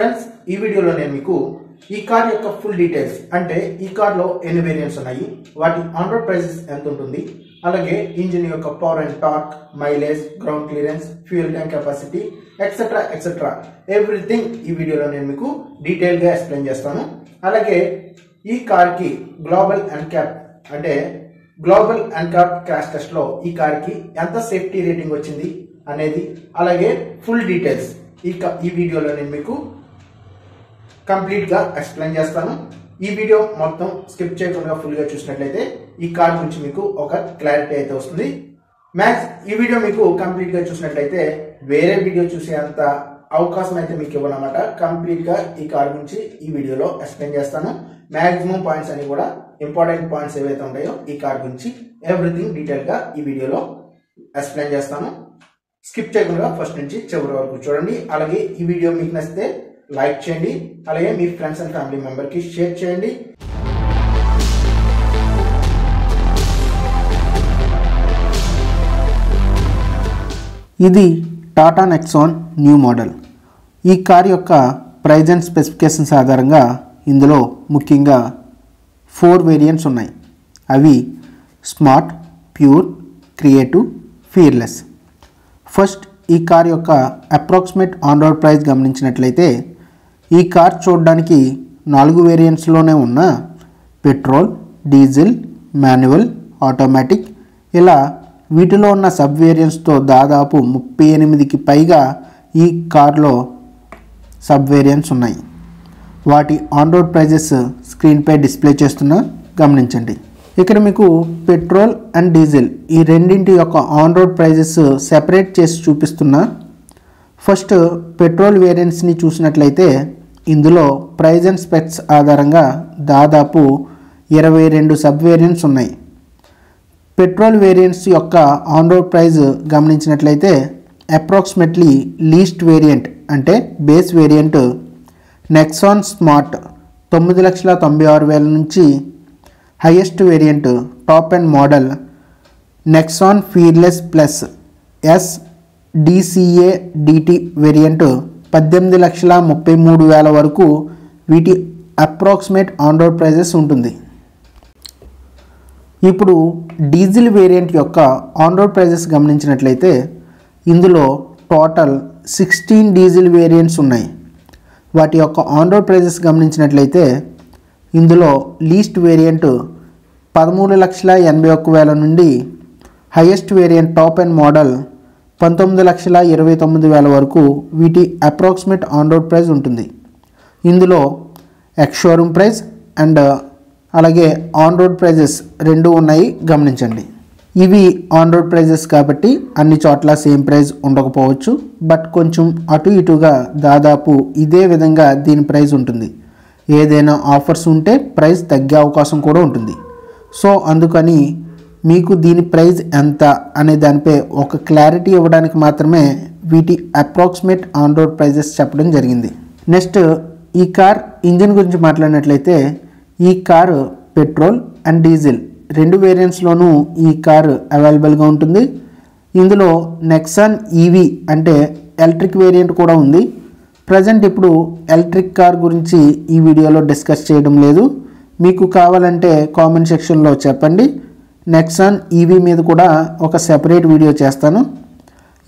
Friends ఈ వీడియోలో నేను మీకు ఈ కార్ యొక్క ఫుల్ డీటెయిల్స్ అంటే ఈ కార్ లో ఎన్ని వేరియంట్స్ ఉన్నాయి, వాటి ఆన్ రోడ్ ప్రైసెస్ ఎంత ఉంటుంది, అలాగే ఇంజిన్ యొక్క power and torque, mileage, ground clearance, fuel tank capacity etcetera etcetera everything ఈ వీడియోలో నేను మీకు డీటెయిల్ గా ఎక్స్ప్లెయిన్ చేస్తాను. అలాగే ఈ కార్ కి global and cap crash test లో ఈ కార్ కి ఎంత సేఫ్టీ రేటింగ్ వచ్చింది అనేది, అలాగే ఫుల్ డీటెయిల్స్ ఈ వీడియోలో నేను మీకు కంప్లీట్ గా ఎక్స్ప్లెయిన్ చేస్తాను. ఈ వీడియో మొత్తం స్కిప్ చేయకుండా ఫుల్ గా చూసినట్లయితే ఈ కార్ గురించి మీకు ఒక క్లారిటీ అయితే వస్తుంది. మ్యాక్స్ ఈ వీడియో మీకు కంప్లీట్ గా చూసినట్లయితే వేరే వీడియో చూసే అంత అవకాశం అయితే మీకు ఇవ్వనమాట. కంప్లీట్ గా ఈ కార్ గురించి ఈ వీడియోలో ఎక్స్ప్లెయిన్ చేస్తాను. మాక్సిమం పాయింట్స్ అని కూడా ఇంపార్టెంట్ పాయింట్స్ ఏవైతే ఉంటాయో ఈ కార్ గురించి ఎవ్రీథింగ్ డీటెయిల్ గా ఈ వీడియోలో ఎక్స్ప్లెయిన్ చేస్తాను. స్కిప్ చేయకుండా ఫస్ట్ నుంచి చివరి వరకు చూడండి. అలాగే ఈ వీడియో మీకు నచ్చితే లైక్ చేయండి, అలాగే మీ ఫ్రెండ్స్ అండ్ ఫ్యామిలీ మెంబర్ కి షేర్ చేయండి. ఇది టాటా నెక్సాన్ న్యూ మోడల్. ఈ కార్ యొక్క ప్రైస్ అండ్ స్పెసిఫికేషన్స్ ఆధారంగా ఇందులో ముఖ్యంగా 4 వేరియంట్స్ ఉన్నాయి. అవి smart, pure, creative, fearless. First ఈ కార్ యొక్క అప్రాక్సిమేట్ ఆన్ రోడ్ ప్రైస్ గమనించినట్లయితే ఈ కార్ చూడడానికి 4 వేరియంట్స్లోనే ఉన్న పెట్రోల్, డీజిల్, మాన్యువల్, ఆటోమేటిక్ ఇలా వీటిలో ఉన్న సబ్ వేరియంట్స్తో దాదాపు 38కి పైగా ఈ కార్లో సబ్ వేరియంట్స్ ఉన్నాయి. వాటి ఆన్ రోడ్ ప్రైజెస్ స్క్రీన్పై డిస్ప్లే చేస్తున్నా గమనించండి. ఇక్కడ మీకు పెట్రోల్ అండ్ డీజిల్ ఈ రెండింటి యొక్క ఆన్ రోడ్ ప్రైజెస్ సెపరేట్ చేసి చూపిస్తున్నా. ఫస్ట్ పెట్రోల్ వేరియంట్స్ని చూసినట్లయితే ఇందులో ప్రైజ్ అండ్ స్పెక్స్ ఆధారంగా దాదాపు 22 సబ్ వేరియంట్స్ ఉన్నాయి. పెట్రోల్ వేరియంట్స్ యొక్క ఆన్ రోడ్ ప్రైజ్ గమనించినట్లయితే అప్రాక్సిమేట్లీ లీస్ట్ వేరియంట్ అంటే బేస్ వేరియంట్ నెక్సాన్ స్మార్ట్ 9,96,000 నుంచి highest variant top and model Nexon fearless plus DCA DT variant 18,33,000 వరకు వీటి అప్రాక్సిమేట్ ఆన్ రోడ్ ప్రైజెస్ ఉంటుంది. ఇప్పుడు డీజిల్ వేరియంట్ యొక్క ఆన్ రోడ్ ప్రైజెస్ గమనించినట్లయితే ఇందులో టోటల్ 16 డీజిల్ వేరియంట్స్ ఉన్నాయి. వాటి యొక్క ఆన్ రోడ్ ప్రైజెస్ గమనించినట్లయితే ఇందులో లీస్ట్ వేరియంట్ 13,81,000 నుండి highest variant top and model 19,29,000 వరకు వీటి అప్రాక్సిమేట్ ఆన్ రోడ్ ప్రైస్ ఉంటుంది. ఇందులో ఎక్స్ షోరూమ్ ప్రైస్ అండ్ అలాగే ఆన్ రోడ్ ప్రైజెస్ రెండు ఉన్నాయి గమనించండి. ఇవి ఆన్ రోడ్ ప్రైజెస్ కాబట్టి అన్ని చోట్ల సేమ్ ప్రైస్ ఉండకపోవచ్చు, బట్ కొంచెం అటు ఇటుగా దాదాపు ఇదే విధంగా దీని ప్రైస్ ఉంటుంది. ఏదైనా ఆఫర్స్ ఉంటే ప్రైస్ తగ్గే అవకాశం కూడా ఉంటుంది. సో అందుకని మీకు దీని ప్రైస్ ఎంత అనే దానిపై ఒక క్లారిటీ ఇవ్వడానికి మాత్రమే వీటి అప్రాక్సిమేట్ ఆన్ రోడ్ ప్రైజెస్ చెప్పడం జరిగింది. నెక్స్ట్ ఈ కార్ ఇంజిన్ గురించి మాట్లాడినట్లయితే ఈ కారు పెట్రోల్ అండ్ డీజిల్ 2 వేరియంట్స్లోనూ ఈ కారు అవైలబుల్గా ఉంటుంది. ఇందులో నెక్సాన్ ఈవీ అంటే ఎలక్ట్రిక్ వేరియంట్ కూడా ఉంది. ప్రజెంట్ ఇప్పుడు ఎలక్ట్రిక్ కార్ గురించి ఈ వీడియోలో డిస్కస్ చేయడం లేదు. మీకు కావాలంటే కామెంట్ సెక్షన్లో చెప్పండి. నెక్సాన్ ఈవీ మీద కూడా ఒక సెపరేట్ వీడియో చేస్తాను.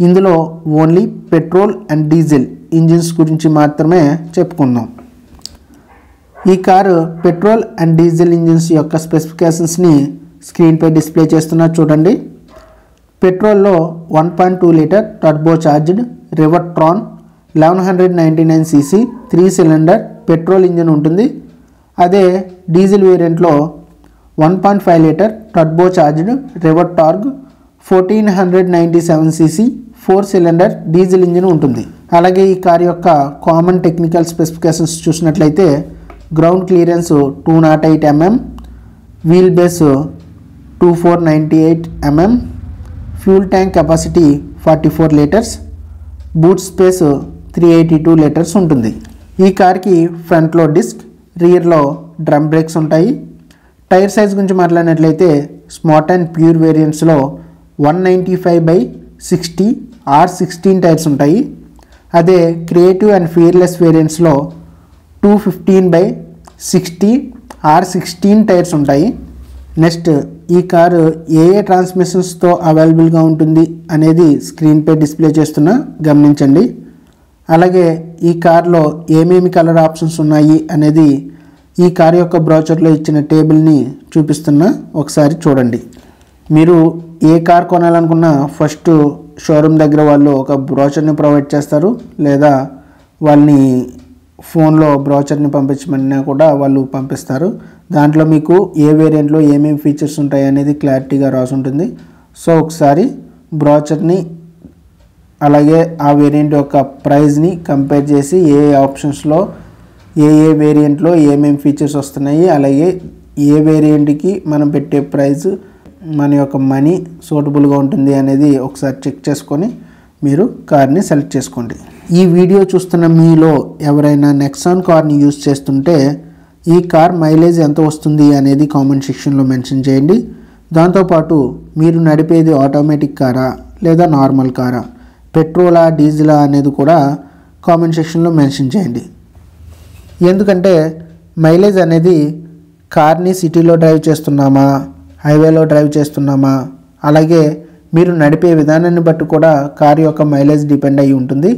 ఇందులో only petrol and diesel engines గురించి మాత్రమే చెప్పుకుందాం. ఈ car petrol and diesel engines యొక్క స్పెసిఫికేషన్స్ని స్క్రీన్పై డిస్ప్లే చేస్తున్నా చూడండి. పెట్రోల్లో 1.2 litre turbo charged Revotron 1199cc 3 cylinder petrol engine ఉంటుంది. అదే డీజిల్ వేరియంట్లో 1.5 litre turbo charged Revotorq 1497cc 4 cylinder diesel engine ఉంటుంది. అలాగే ఈ కార్ యొక్క కామన్ టెక్నికల్ స్పెసిఫికేషన్స్ చూసినట్లయితే ground clearance 208 mm, wheel base 2498 mm, fuel tank capacity 44 litres, boot space 382 litres ఉంటుంది. ఈ కార్కి ఫ్రంట్లో డిస్క్, రియర్లో డ్రమ్ బ్రేక్స్ ఉంటాయి. టైర్ సైజ్ గురించి మాట్లాడినట్లయితే స్మార్ట్ అండ్ ప్యూర్ వేరియంట్స్లో 195/60 R16 టైర్స్ ఉంటాయి. అదే క్రియేటివ్ అండ్ ఫియర్లెస్ వేరియంట్స్లో 215/60 R16 టైర్స్ ఉంటాయి. నెక్స్ట్ ఈ కారు ఏ ట్రాన్స్మిషన్స్తో అవైలబుల్గా ఉంటుంది అనేది స్క్రీన్పై డిస్ప్లే చేస్తున్నా గమనించండి. అలాగే ఈ కార్లో ఏమేమి కలర్ ఆప్షన్స్ ఉన్నాయి అనేది ఈ కార్ యొక్క బ్రోచర్లో ఇచ్చిన టేబుల్ని చూపిస్తున్నా, ఒకసారి చూడండి. మీరు ఏ కార్ కొనాలనుకున్నా ఫస్ట్ షోరూమ్ దగ్గర వాళ్ళు ఒక బ్రోచర్ని ప్రొవైడ్ చేస్తారు, లేదా వాళ్ళని ఫోన్లో బ్రోచర్ని పంపించమన్నా కూడా వాళ్ళు పంపిస్తారు. దాంట్లో మీకు ఏ వేరియంట్లో ఏమేమి ఫీచర్స్ ఉంటాయి అనేది క్లారిటీగా రాసి ఉంటుంది. సో ఒకసారి బ్రోచర్ని అలాగే ఆ వేరియంట్ యొక్క ప్రైస్ని కంపేర్ చేసి ఏ ఆప్షన్స్లో ఏ వేరియంట్లో ఏమేమి ఫీచర్స్ వస్తున్నాయి, అలాగే ఏ వేరియంట్కి మనం పెట్టే ప్రైస్ మన యొక్క మనీ సూటబుల్గా ఉంటుంది అనేది ఒకసారి చెక్ చేసుకొని మీరు కార్ని సెలెక్ట్ చేసుకోండి. ఈ వీడియో చూస్తున్న మీలో ఎవరైనా నెక్సాన్ కార్ని యూజ్ చేస్తుంటే ఈ కార్ మైలేజ్ ఎంత వస్తుంది అనేది కామెంట్ సెక్షన్లో మెన్షన్ చేయండి. దాంతోపాటు మీరు నడిపేది ఆటోమేటిక్ కారా లేదా నార్మల్ కారా, పెట్రోలా డీజిలా అనేది కూడా కామెంట్ సెక్షన్లో మెన్షన్ చేయండి. ఎందుకంటే మైలేజ్ అనేది కార్ని సిటీలో డ్రైవ్ చేస్తున్నామా, హైవేలో డ్రైవ్ చేస్తున్నామా, అలాగే మీరు నడిపే విధానాన్ని బట్టి కూడా కార్ యొక్క మైలేజ్ డిపెండ్ అయి ఉంటుంది.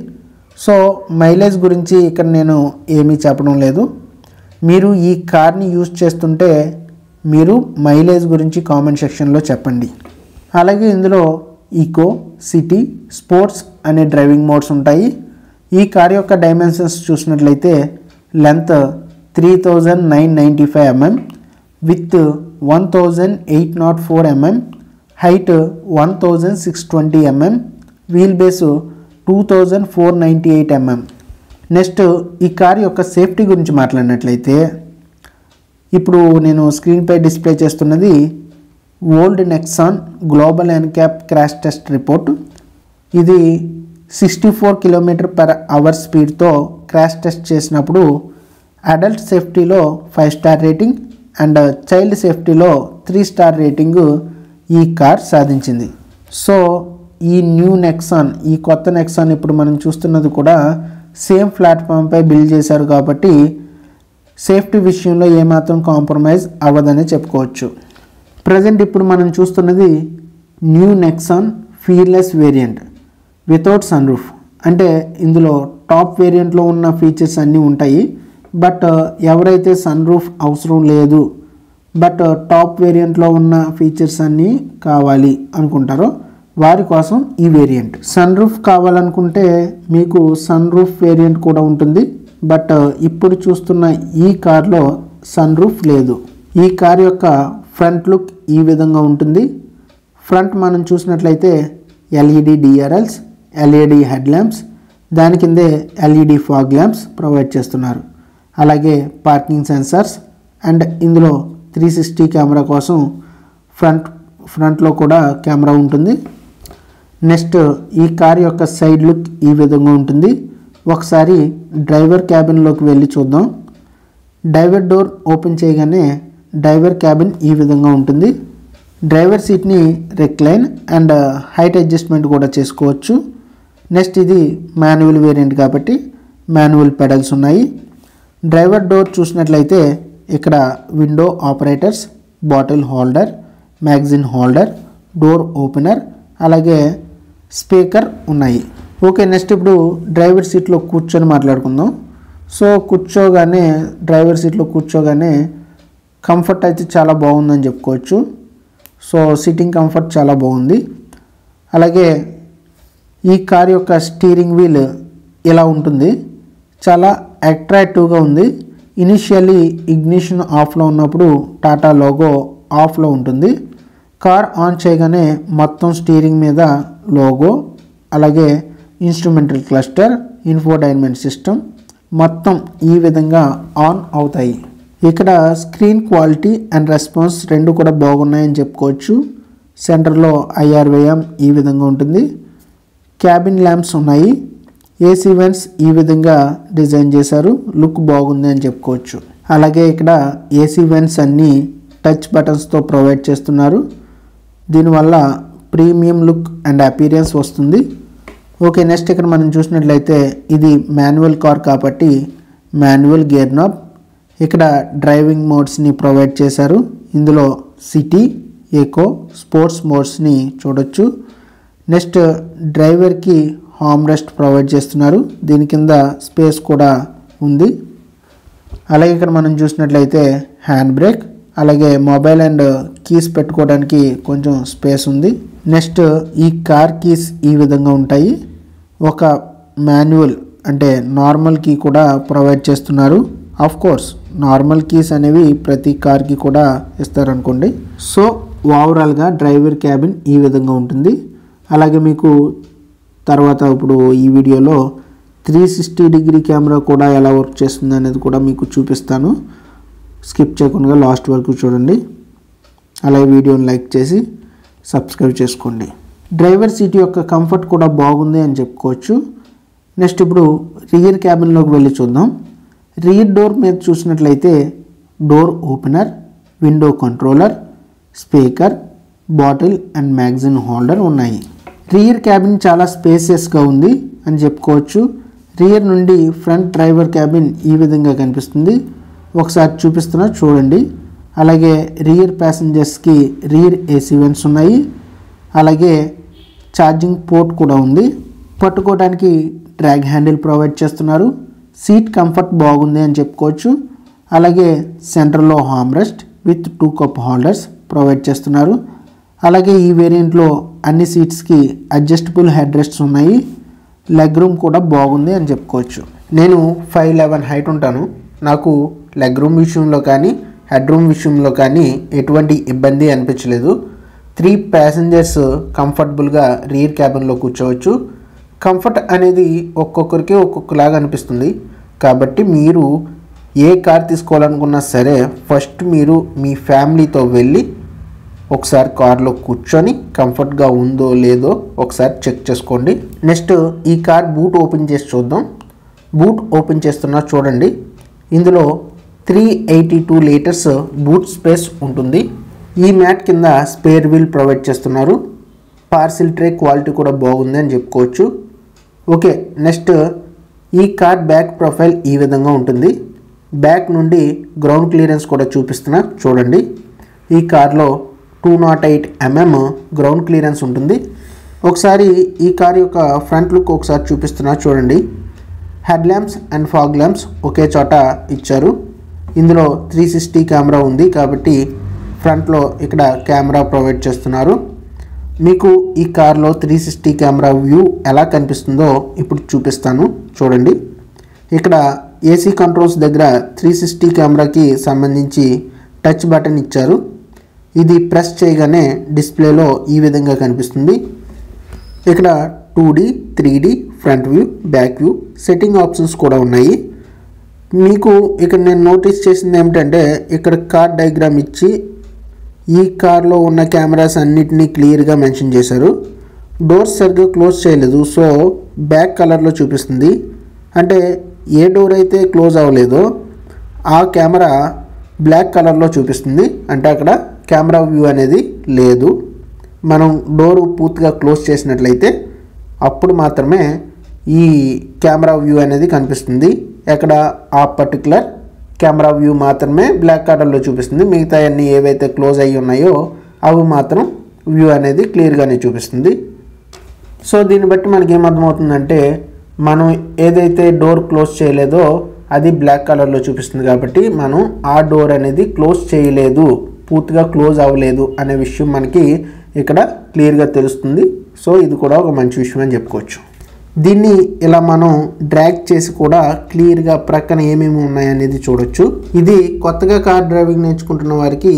సో మైలేజ్ గురించి ఇక్కడ నేను ఏమీ చెప్పడం లేదు. మీరు ఈ కార్ని యూజ్ చేస్తుంటే మీరు మైలేజ్ గురించి కామెంట్ సెక్షన్లో చెప్పండి. అలాగే ఇందులో ఈకో, సిటీ, స్పోర్ట్స్ అనే డ్రైవింగ్ మోడ్స్ ఉంటాయి. ఈ కార్ యొక్క డైమెన్షన్స్ చూసినట్లయితే length 3995 mm, width 1804 mm, height 1620 mm, wheel base 2498 mm. Next ఈ కార్ యొక్క సేఫ్టీ గురించి మాట్లాడినట్లయితే ఇప్పుడు నేను స్క్రీన్పై డిస్ప్లే చేస్తున్నది old Nexon global NCAP crash test report. ఇది 64 km/h స్పీడ్తో క్రాష్ టెస్ట్ చేసినప్పుడు అడల్ట్ సేఫ్టీలో 5 స్టార్ రేటింగ్ అండ్ చైల్డ్ సేఫ్టీలో 3 స్టార్ రేటింగ్ ఈ కార్ సాధించింది. సో ఈ న్యూ నెక్సాన్, ఈ కొత్త నెక్సాన్ ఇప్పుడు మనం చూస్తున్నది కూడా సేమ్ ప్లాట్ఫామ్పై బిల్డ్ చేశారు కాబట్టి సేఫ్టీ విషయంలో ఏమాత్రం కాంప్రమైజ్ అవ్వదని చెప్పుకోవచ్చు. ప్రజెంట్ ఇప్పుడు మనం చూస్తున్నది new Nexon fearless variant without sunroof. అంటే ఇందులో టాప్ వేరియంట్లో ఉన్న ఫీచర్స్ అన్నీ ఉంటాయి, బట్ ఎవరైతే సన్ రూఫ్ అవసరం లేదు బట్ టాప్ వేరియంట్లో ఉన్న ఫీచర్స్ అన్నీ కావాలి అనుకుంటారో వారి కోసం ఈ వేరియంట్. సన్ రూఫ్ కావాలనుకుంటే మీకు సన్ రూఫ్ వేరియంట్ కూడా ఉంటుంది, బట్ ఇప్పుడు చూస్తున్న ఈ కార్లో సన్ రూఫ్ లేదు. ఈ కార్ యొక్క ఫ్రంట్ లుక్ ఈ విధంగా ఉంటుంది. ఫ్రంట్ మనం చూసినట్లయితే LED DRLs, LED head lamps, దాని కిందే ఎల్ఈడి ఫాగ్ ల్యాంప్స్ ప్రొవైడ్ చేస్తున్నారు. అలాగే పార్కింగ్ సెన్సార్స్ అండ్ ఇందులో 360 కెమెరా కోసం ఫ్రంట్లో కూడా కెమెరా ఉంటుంది. నెక్స్ట్ ఈ కార్ యొక్క సైడ్ లుక్ ఈ విధంగా ఉంటుంది. ఒకసారి డ్రైవర్ క్యాబిన్లోకి వెళ్ళి చూద్దాం. డ్రైవర్ డోర్ ఓపెన్ చేయగానే డ్రైవర్ క్యాబిన్ ఈ విధంగా ఉంటుంది. డ్రైవర్ సీట్ని రెక్లైన్ అండ్ హైట్ అడ్జస్ట్మెంట్ కూడా చేసుకోవచ్చు. నెక్స్ట్ ఇది మాన్యువల్ వేరియంట్ కాబట్టి మాన్యువల్ పెడల్స్ ఉన్నాయి. డ్రైవర్ డోర్ చూసినట్లయితే ఇక్కడ window operators, bottle holder, magazine holder, door opener, అలాగే స్పీకర్ ఉన్నాయి. ఓకే, నెక్స్ట్ ఇప్పుడు డ్రైవర్ సీట్లో కూర్చొని మాట్లాడుకుందాం. సో డ్రైవర్ సీట్లో కూర్చోగానే కంఫర్ట్ అయితే చాలా బాగుందని చెప్పుకోవచ్చు. సో సిట్టింగ్ కంఫర్ట్ చాలా బాగుంది. అలాగే ఈ కార్ యొక్క స్టీరింగ్ వీల్ ఇలా ఉంటుంది, చాలా అట్రాక్టివ్గా ఉంది. ఇనిషియల్లీ ఇగ్నిషన్ ఆఫ్లో ఉన్నప్పుడు టాటా లోగో ఆఫ్లో ఉంటుంది. కార్ ఆన్ చేయగానే మొత్తం స్టీరింగ్ మీద లోగో, అలాగే ఇన్స్ట్రుమెంటల్ క్లస్టర్, ఇన్ఫోటైన్మెంట్ సిస్టమ్ మొత్తం ఈ విధంగా ఆన్ అవుతాయి. ఇక్కడ స్క్రీన్ క్వాలిటీ అండ్ రెస్పాన్స్ రెండు కూడా బాగున్నాయని చెప్పుకోవచ్చు. సెంటర్లో IRVM ఈ విధంగా ఉంటుంది. క్యాబిన్ ల్యాంప్స్ ఉన్నాయి. ఏసీ వెంట్స్ ఈ విధంగా డిజైన్ చేశారు, లుక్ బాగుంది అని చెప్పుకోవచ్చు. అలాగే ఇక్కడ ఏసీ వెంట్స్ అన్నీ టచ్ బటన్స్తో ప్రొవైడ్ చేస్తున్నారు. దీనివల్ల ప్రీమియం లుక్ అండ్ అపీరియన్స్ వస్తుంది. ఓకే, నెక్స్ట్ ఇక్కడ మనం చూసినట్లయితే ఇది మాన్యువల్ కార్ కాబట్టి మాన్యువల్ గేర్ నాబ్. ఇక్కడ డ్రైవింగ్ మోడ్స్ని ప్రొవైడ్ చేశారు. ఇందులో సిటీ, ఎకో, స్పోర్ట్స్ మోడ్స్ని చూడొచ్చు. నెక్స్ట్ డ్రైవర్కి హార్మ్ రెస్ట్ ప్రొవైడ్ చేస్తున్నారు. దీని కింద స్పేస్ కూడా ఉంది. అలాగే ఇక్కడ మనం చూసినట్లయితే హ్యాండ్ బ్రేక్, అలాగే మొబైల్ అండ్ కీస్ పెట్టుకోవడానికి కొంచెం స్పేస్ ఉంది. నెక్స్ట్ ఈ కార్ కీస్ ఈ విధంగా ఉంటాయి. ఒక మాన్యువల్ అంటే నార్మల్ కీ కూడా ప్రొవైడ్ చేస్తున్నారు. ఆఫ్ కోర్స్ నార్మల్ కీస్ అనేవి ప్రతి కార్కి కూడా ఇస్తారనుకోండి. సో ఓవరాల్గా డ్రైవర్ క్యాబిన్ ఈ విధంగా ఉంటుంది. అలాగే మీకు తర్వాత ఇప్పుడు ఈ వీడియోలో 360 డిగ్రీ కెమెరా కూడా ఎలా వర్క్ చేస్తుంది అనేది కూడా మీకు చూపిస్తాను. స్కిప్ చేయకుండా లాస్ట్ వరకు చూడండి. అలాగే వీడియోని లైక్ చేసి సబ్స్క్రైబ్ చేసుకోండి. డ్రైవర్ సీట్ యొక్క కంఫర్ట్ కూడా బాగుంది అని చెప్పుకోవచ్చు. నెక్స్ట్ ఇప్పుడు రియర్ క్యాబిన్లోకి వెళ్ళి చూద్దాం. రియర్ డోర్ మీద చూసినట్లయితే door opener, window controller, speaker, bottle and magazine holder ఉన్నాయి. రియర్ క్యాబిన్ చాలా స్పేసియస్గా ఉంది అని చెప్పుకోవచ్చు. రియర్ నుండి ఫ్రంట్ డ్రైవర్ క్యాబిన్ ఈ విధంగా కనిపిస్తుంది. ఒకసారి చూపిస్తున్నా చూడండి. అలాగే రియర్ ప్యాసింజర్స్కి రియర్ ఏసీ వెంట్స్ ఉన్నాయి. అలాగే ఛార్జింగ్ పోర్ట్ కూడా ఉంది. పట్టుకోవడానికి డ్రాగ్ హ్యాండిల్ ప్రొవైడ్ చేస్తున్నారు. సీట్ కంఫర్ట్ బాగుంది అని చెప్పుకోవచ్చు. అలాగే సెంటర్లో harm rest with 2 cup holders provide చేస్తున్నారు. అలాగే ఈ వేరియంట్లో అన్ని సీట్స్కి అడ్జస్టబుల్ హెడ్ రెస్ట్స్ ఉన్నాయి. లెగ్ రూమ్ కూడా బాగుంది అని చెప్పుకోవచ్చు. నేను 5'11" హైట్ ఉంటాను. నాకు లెగ్ రూమ్ విషయంలో కానీ హెడ్ రూమ్ విషయంలో కానీ ఎటువంటి ఇబ్బంది అనిపించలేదు. 3 ప్యాసింజర్స్ కంఫర్టబుల్గా రియర్ క్యాబిన్లో కూర్చోవచ్చు. కంఫర్ట్ అనేది ఒక్కొక్కరికి ఒక్కొక్కలాగా అనిపిస్తుంది. కాబట్టి మీరు ఏ కార్ తీసుకోవాలనుకున్నా సరే ఫస్ట్ మీరు మీ ఫ్యామిలీతో వెళ్ళి ఒకసారి కార్లో కూర్చొని కంఫర్ట్గా ఉందో లేదో ఒకసారి చెక్ చేసుకోండి. నెక్స్ట్ ఈ కార్ బూట్ ఓపెన్ చేసి చూద్దాం. బూట్ ఓపెన్ చేస్తున్నా చూడండి. ఇందులో 382 లీటర్స్ బూట్ స్పేస్ ఉంటుంది. ఈ మ్యాట్ కింద స్పేర్ వీల్ ప్రొవైడ్ చేస్తున్నారు. పార్సిల్ ట్రే క్వాలిటీ కూడా బాగుంది అని చెప్పుకోవచ్చు. ఓకే, నెక్స్ట్ ఈ కార్ బ్యాక్ ప్రొఫైల్ ఈ విధంగా ఉంటుంది. బ్యాక్ నుండి గ్రౌండ్ క్లియరెన్స్ కూడా చూపిస్తున్నా చూడండి. ఈ కార్లో 208 mm గ్రౌండ్ క్లియరెన్స్ ఉంటుంది. ఒకసారి ఈ కార్ యొక్క ఫ్రంట్ లుక్ ఒకసారి చూపిస్తున్నా చూడండి. Head lamps and fog lamps ఒకే చోట ఇచ్చారు. ఇందులో 360 కెమెరా ఉంది కాబట్టి ఫ్రంట్లో ఇక్కడ కెమెరా ప్రొవైడ్ చేస్తున్నారు. మీకు ఈ కార్లో 360 కెమెరా వ్యూ ఎలా కనిపిస్తుందో ఇప్పుడు చూపిస్తాను చూడండి. ఇక్కడ ఏసీ కంట్రోల్స్ దగ్గర 360 కెమెరాకి సంబంధించి టచ్ బటన్ ఇచ్చారు. ఇది ప్రెస్ చేయగానే డిస్ప్లేలో ఈ విధంగా కనిపిస్తుంది. ఇక్కడ 2D, 3D, front view, back view, setting options కూడా ఉన్నాయి. మీకు ఇక్కడ నేను నోటీస్ చేసింది ఏమిటంటే ఇక్కడ కార్ డయాగ్రామ్ ఇచ్చి ఈ కార్లో ఉన్న కెమెరాస్ అన్నిటినీ క్లియర్గా మెన్షన్ చేశారు. డోర్స్ సరిగ్గా క్లోజ్ చేయలేదు. సో బ్యాక్ కలర్లో చూపిస్తుంది. అంటే ఏ డోర్ అయితే క్లోజ్ అవ్వలేదో ఆ కెమెరా బ్లాక్ కలర్లో చూపిస్తుంది. అంటే అక్కడ కెమెరా వ్యూ అనేది లేదు. మనం డోరు పూర్తిగా క్లోజ్ చేసినట్లయితే అప్పుడు మాత్రమే ఈ కెమెరా వ్యూ అనేది కనిపిస్తుంది. అక్కడ ఆ పర్టికులర్ కెమెరా వ్యూ మాత్రమే బ్లాక్ కలర్లో చూపిస్తుంది. మిగతా అన్నీ ఏవైతే క్లోజ్ అయ్యి ఉన్నాయో అవి మాత్రం వ్యూ అనేది క్లియర్గానే చూపిస్తుంది. సో దీన్ని బట్టి మనకి ఏమర్థమవుతుందంటే మనం ఏదైతే డోర్ క్లోజ్ చేయలేదో అది బ్లాక్ కలర్లో చూపిస్తుంది. కాబట్టి మనం ఆ డోర్ అనేది క్లోజ్ చేయలేదు, పూర్తిగా క్లోజ్ అవ్వలేదు అనే విషయం మనకి ఇక్కడ క్లియర్గా తెలుస్తుంది. సో ఇది కూడా ఒక మంచి విషయం అని చెప్పుకోవచ్చు. దీన్ని ఇలా మనం డ్రాగ్ చేసి కూడా క్లియర్గా ప్రక్కన ఏమేమి ఉన్నాయనేది చూడొచ్చు. ఇది కొత్తగా కార్ డ్రైవింగ్ నేర్చుకుంటున్న వారికి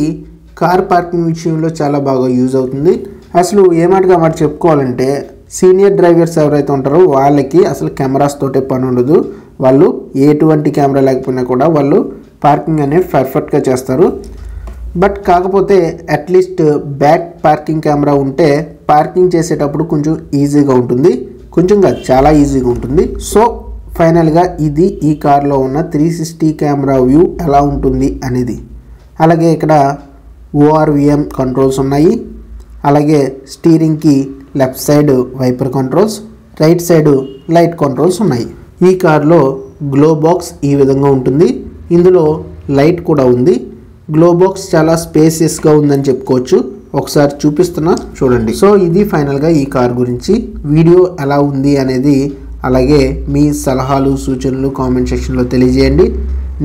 కార్ పార్కింగ్ విషయంలో చాలా బాగా యూజ్ అవుతుంది. అసలు ఏమాటగా మాట చెప్పుకోవాలంటే సీనియర్ డ్రైవర్స్ ఎవరైతే ఉంటారో వాళ్ళకి అసలు కెమెరాస్ తోటే పని ఉండదు. వాళ్ళు ఎటువంటి కెమెరా లేకపోయినా కూడా వాళ్ళు పార్కింగ్ అనేది పర్ఫెక్ట్గా చేస్తారు. బట్ కాకపోతే అట్లీస్ట్ బ్యాక్ పార్కింగ్ కెమెరా ఉంటే పార్కింగ్ చేసేటప్పుడు కొంచెం ఈజీగా ఉంటుంది. కొంచెంగా చాలా ఈజీగా ఉంటుంది. సో ఫైనల్గా ఇది ఈ కార్లో ఉన్న 360 కెమెరా వ్యూ ఎలా ఉంటుంది అనేది. అలాగే ఇక్కడ ORVM కంట్రోల్స్ ఉన్నాయి. అలాగే స్టీరింగ్కి left side wiper controls, right side light controls ఉన్నాయి. ఈ కార్లో గ్లో బాక్స్ ఈ విధంగా ఉంటుంది. ఇందులో లైట్ కూడా ఉంది. గ్లో బాక్స్ చాలా స్పేసియస్గా ఉందని చెప్పుకోవచ్చు. ఒకసారి చూపిస్తున్నా చూడండి. సో ఇది ఫైనల్గా ఈ కార్ గురించి. వీడియో ఎలా ఉంది అనేది, అలాగే మీ సలహాలు సూచనలు కామెంట్ సెక్షన్లో తెలియజేయండి.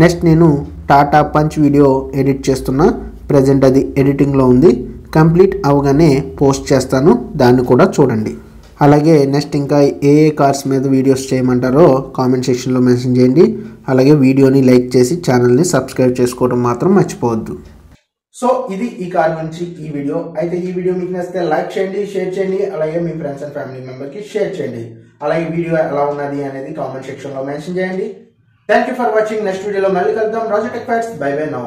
నెక్స్ట్ నేను టాటా పంచ్ వీడియో ఎడిట్ చేస్తున్నా. ప్రజెంట్ అది ఎడిటింగ్లో ఉంది. కంప్లీట్ అవగానే పోస్ట్ చేస్తాను, దాన్ని కూడా చూడండి. అలాగే నెక్స్ట్ ఇంకా ఏ కార్స్ మీద వీడియోస్ చేయమంటారో కామెంట్ సెక్షన్లో మెన్షన్ చేయండి. అలాగే వీడియోని లైక్ చేసి ఛానల్ని సబ్స్క్రైబ్ చేసుకోవడం మాత్రం మర్చిపోవద్దు. సో ఇది ఈ కార్ గురించి ఈ వీడియో. అయితే ఈ వీడియో మీకు నచ్చితే లైక్ చేయండి, షేర్ చేయండి, అలాగే మీ ఫ్రెండ్స్ అండ్ ఫ్యామిలీ మెంబర్కి షేర్ చేయండి. అలాగే వీడియో ఎలా ఉన్నది అనేది కామెంట్ సెక్షన్లో మెన్షన్ చేయండి. Thank you for watching. Next వీడియోలో మళ్ళీ కలుద్దాం. Raja tech facts. Bye bye now.